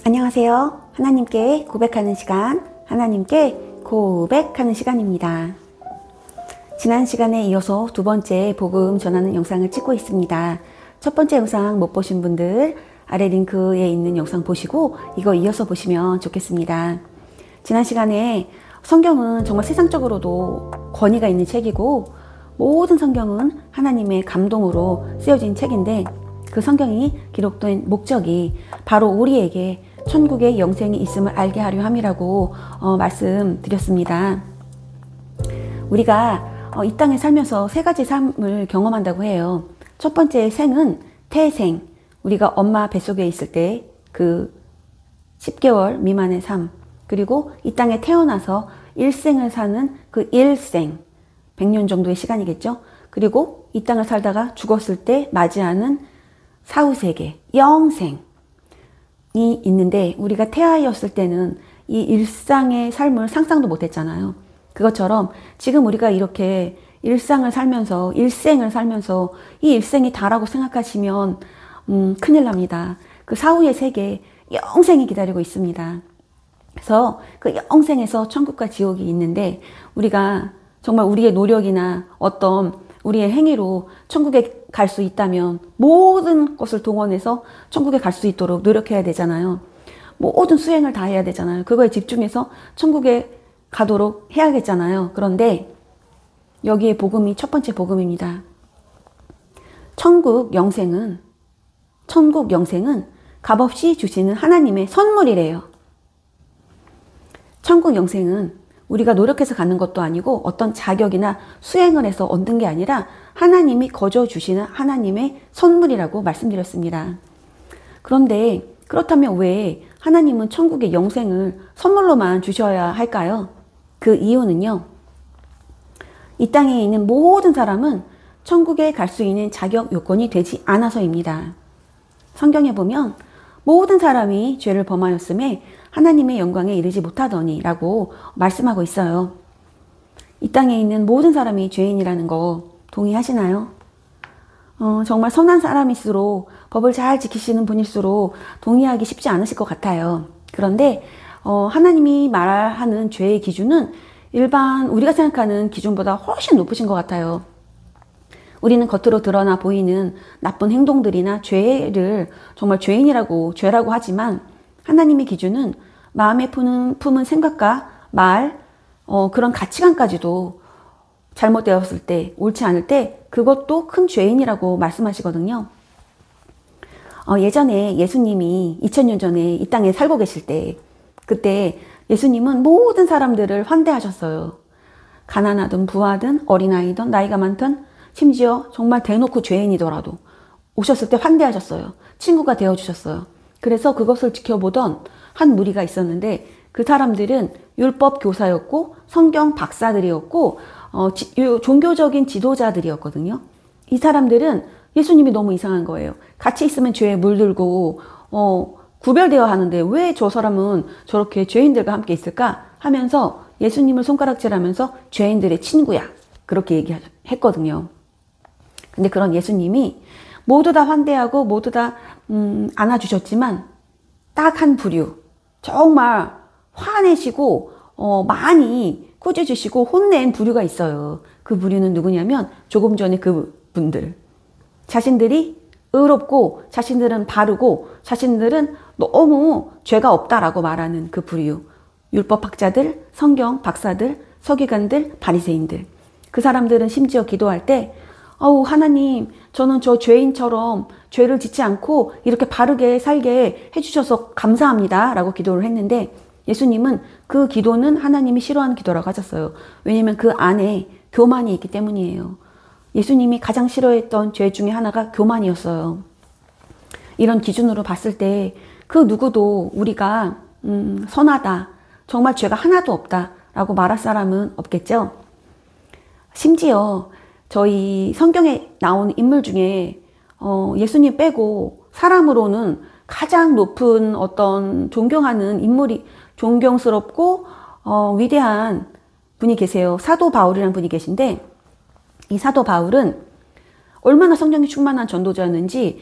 안녕하세요. 하나님께 고백하는 시간, 하나님께 고백하는 시간입니다. 지난 시간에 이어서 두 번째 복음 전하는 영상을 찍고 있습니다. 첫 번째 영상 못 보신 분들 아래 링크에 있는 영상 보시고 이거 이어서 보시면 좋겠습니다. 지난 시간에 성경은 정말 세상적으로도 권위가 있는 책이고 모든 성경은 하나님의 감동으로 쓰여진 책인데 그 성경이 기록된 목적이 바로 우리에게 천국의 영생이 있음을 알게 하려 함이라고 말씀드렸습니다. 우리가 이 땅에 살면서 세 가지 삶을 경험한다고 해요. 첫 번째 생은 태생, 우리가 엄마 뱃속에 있을 때 그 10개월 미만의 삶, 그리고 이 땅에 태어나서 일생을 사는 그 일생, 100년 정도의 시간이겠죠. 그리고 이 땅을 살다가 죽었을 때 맞이하는 사후세계, 영생이 있는데 우리가 태아였을 때는 이 일상의 삶을 상상도 못했잖아요. 그것처럼 지금 우리가 이렇게 일상을 살면서 일생을 살면서 이 일생이 다라고 생각하시면 큰일 납니다. 그 사후의 세계, 영생이 기다리고 있습니다. 그래서 그 영생에서 천국과 지옥이 있는데 우리가 정말 우리의 노력이나 어떤 우리의 행위로 천국에 갈 수 있다면 모든 것을 동원해서 천국에 갈 수 있도록 노력해야 되잖아요. 모든 수행을 다 해야 되잖아요. 그거에 집중해서 천국에 가도록 해야겠잖아요. 그런데 여기에 복음이 첫 번째 복음입니다. 천국 영생은 값없이 주시는 하나님의 선물이래요. 천국 영생은 우리가 노력해서 가는 것도 아니고 어떤 자격이나 수행을 해서 얻는 게 아니라 하나님이 거저 주시는 하나님의 선물이라고 말씀드렸습니다. 그런데 그렇다면 왜 하나님은 천국의 영생을 선물로만 주셔야 할까요? 그 이유는요. 이 땅에 있는 모든 사람은 천국에 갈 수 있는 자격 요건이 되지 않아서입니다. 성경에 보면 모든 사람이 죄를 범하였음에 하나님의 영광에 이르지 못하더니 라고 말씀하고 있어요. 이 땅에 있는 모든 사람이 죄인이라는 거 동의하시나요? 정말 선한 사람일수록 법을 잘 지키시는 분일수록 동의하기 쉽지 않으실 것 같아요. 그런데 하나님이 말하는 죄의 기준은 일반 우리가 생각하는 기준보다 훨씬 높으신 것 같아요. 우리는 겉으로 드러나 보이는 나쁜 행동들이나 죄를 정말 죄라고 하지만 하나님의 기준은 마음에 품은 생각과 말, 그런 가치관까지도 잘못되었을 때, 옳지 않을 때 그것도 큰 죄인이라고 말씀하시거든요. 예전에 예수님이 2000년 전에 이 땅에 살고 계실 때 그때 예수님은 모든 사람들을 환대하셨어요. 가난하든 부하든 어린아이든 나이가 많든 심지어 정말 대놓고 죄인이더라도 오셨을 때 환대하셨어요. 친구가 되어주셨어요. 그래서 그것을 지켜보던 한 무리가 있었는데 그 사람들은 율법 교사였고 성경 박사들이었고 종교적인 지도자들이었거든요. 이 사람들은 예수님이 너무 이상한 거예요. 같이 있으면 죄에 물들고 구별되어야 하는데 왜 저 사람은 저렇게 죄인들과 함께 있을까 하면서 예수님을 손가락질하면서 죄인들의 친구야 그렇게 얘기했거든요. 근데 그런 예수님이 모두 다 환대하고 모두 다 안아주셨지만 딱 한 부류 정말 화내시고 많이 꾸짖으시고 혼낸 부류가 있어요. 그 부류는 누구냐면 조금 전에 그 분들 자신들이 의롭고 자신들은 바르고 자신들은 너무 죄가 없다라고 말하는 그 부류 율법학자들, 성경 박사들, 서기관들, 바리새인들 그 사람들은 심지어 기도할 때 하나님 저는 저 죄인처럼 죄를 짓지 않고 이렇게 바르게 살게 해주셔서 감사합니다 라고 기도를 했는데 예수님은 그 기도는 하나님이 싫어하는 기도라고 하셨어요. 왜냐하면 그 안에 교만이 있기 때문이에요. 예수님이 가장 싫어했던 죄 중에 하나가 교만이었어요. 이런 기준으로 봤을 때 그 누구도 우리가 선하다, 정말 죄가 하나도 없다 라고 말할 사람은 없겠죠. 심지어 저희 성경에 나온 인물 중에 예수님 빼고 사람으로는 가장 높은 어떤 존경하는 인물이 존경스럽고 위대한 분이 계세요. 사도 바울이라는 분이 계신데 이 사도 바울은 얼마나 성령이 충만한 전도자였는지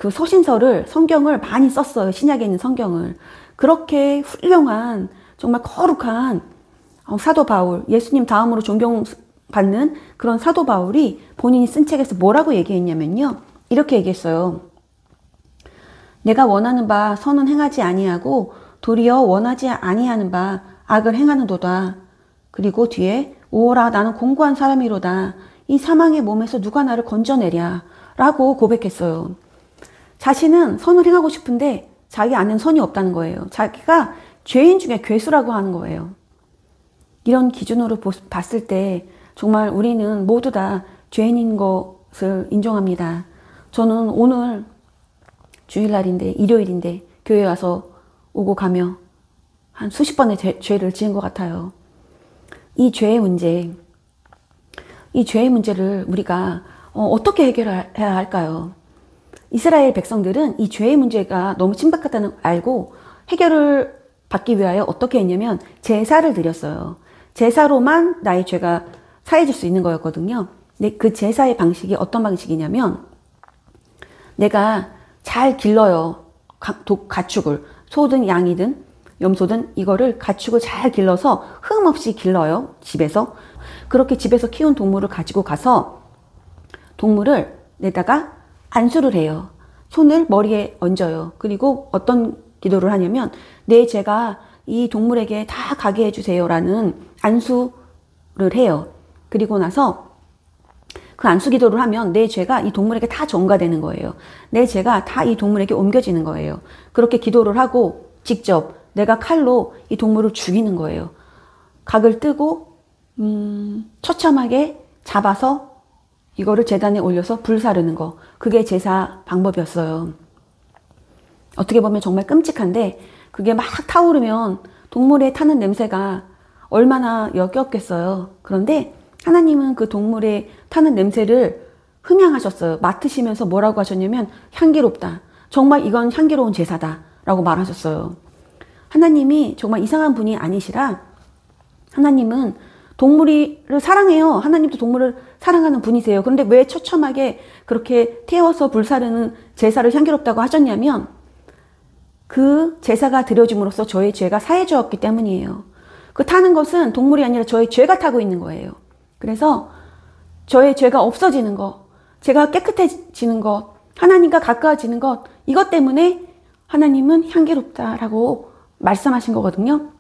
그 서신서를 성경을 많이 썼어요. 신약에 있는 성경을. 그렇게 훌륭한 정말 거룩한 사도 바울, 예수님 다음으로 존경받는 그런 사도 바울이 본인이 쓴 책에서 뭐라고 얘기했냐면요. 이렇게 얘기했어요. 내가 원하는 바 선은 행하지 아니하고 도리어 원하지 아니하는 바 악을 행하는도다. 그리고 뒤에 오라 나는 공고한 사람이로다. 이 사망의 몸에서 누가 나를 건져내랴 라고 고백했어요. 자신은 선을 행하고 싶은데 자기 안에는 선이 없다는 거예요. 자기가 죄인 중에 괴수라고 하는 거예요. 이런 기준으로 봤을 때 정말 우리는 모두 다 죄인인 것을 인정합니다. 저는 오늘 주일날인데 일요일인데 교회 와서 오고 가며 한 수십 번의 죄를 지은 것 같아요. 이 죄의 문제를 우리가 어떻게 해결해야 할까요? 이스라엘 백성들은 이 죄의 문제가 너무 심각하다는 알고 해결을 받기 위하여 어떻게 했냐면 제사를 드렸어요. 제사로만 나의 죄가 사해질 수 있는 거였거든요. 근데 그 제사의 방식이 어떤 방식이냐면 내가 잘 길러요. 가축을. 소든 양이든 염소든 이거를 가축을 잘 길러서 흠 없이 길러요. 집에서. 그렇게 집에서 키운 동물을 가지고 가서 동물을 내다가 안수를 해요. 손을 머리에 얹어요. 그리고 어떤 기도를 하냐면 내 죄가 이 동물에게 다 가게 해주세요 라는 안수를 해요. 그리고 나서 그 안수 기도를 하면 내 죄가 이 동물에게 다 전가되는 거예요. 내 죄가 다 이 동물에게 옮겨지는 거예요. 그렇게 기도를 하고 직접 내가 칼로 이 동물을 죽이는 거예요. 각을 뜨고 처참하게 잡아서 이거를 제단에 올려서 불사르는 거. 그게 제사 방법이었어요. 어떻게 보면 정말 끔찍한데 그게 막 타오르면 동물에 타는 냄새가 얼마나 역겹겠어요. 그런데 하나님은 그 동물에 타는 냄새를 흠양하셨어요. 맡으시면서 뭐라고 하셨냐면 향기롭다. 정말 이건 향기로운 제사다 라고 말하셨어요. 하나님이 정말 이상한 분이 아니시라 하나님은 동물을 사랑해요. 하나님도 동물을 사랑하는 분이세요. 그런데 왜 처참하게 그렇게 태워서 불사르는 제사를 향기롭다고 하셨냐면 그 제사가 드려짐으로써 저의 죄가 사해졌기 때문이에요. 그 타는 것은 동물이 아니라 저의 죄가 타고 있는 거예요. 그래서 저의 죄가 없어지는 것, 제가 깨끗해지는 것, 하나님과 가까워지는 것, 이것 때문에 하나님은 향기롭다라고 말씀하신 거거든요.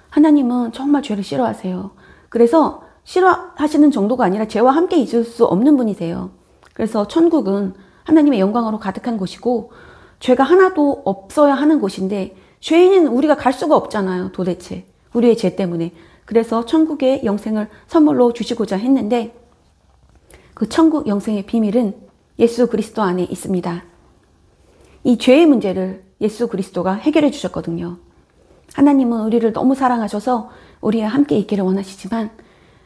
하나님은 정말 죄를 싫어하세요. 그래서 싫어하시는 정도가 아니라 죄와 함께 있을 수 없는 분이세요. 그래서 천국은 하나님의 영광으로 가득한 곳이고 죄가 하나도 없어야 하는 곳인데 죄인은 우리가 갈 수가 없잖아요. 도대체 우리의 죄 때문에. 그래서 천국의 영생을 선물로 주시고자 했는데 그 천국 영생의 비밀은 예수 그리스도 안에 있습니다. 이 죄의 문제를 예수 그리스도가 해결해 주셨거든요. 하나님은 우리를 너무 사랑하셔서 우리와 함께 있기를 원하시지만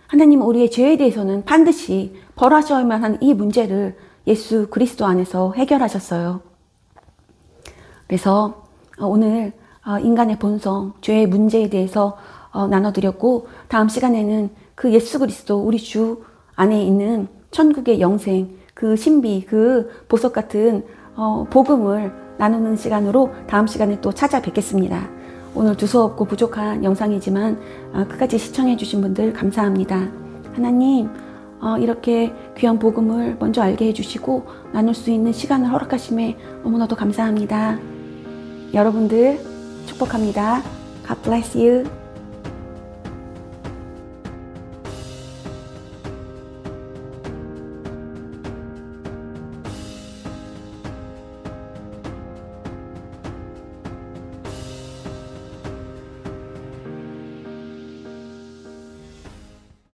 하나님은 우리의 죄에 대해서는 반드시 벌하셔야만 하는 이 문제를 예수 그리스도 안에서 해결하셨어요. 그래서 오늘 인간의 본성, 죄의 문제에 대해서 나눠드렸고 다음 시간에는 그 예수 그리스도 우리 주 안에 있는 천국의 영생, 그 신비, 그 보석 같은 복음을 나누는 시간으로 다음 시간에 또 찾아뵙겠습니다. 오늘 두서없고 부족한 영상이지만 끝까지 시청해 주신 분들 감사합니다. 하나님 이렇게 귀한 복음을 먼저 알게 해주시고 나눌 수 있는 시간을 허락하심에 너무나도 감사합니다. 여러분들 축복합니다. God bless you.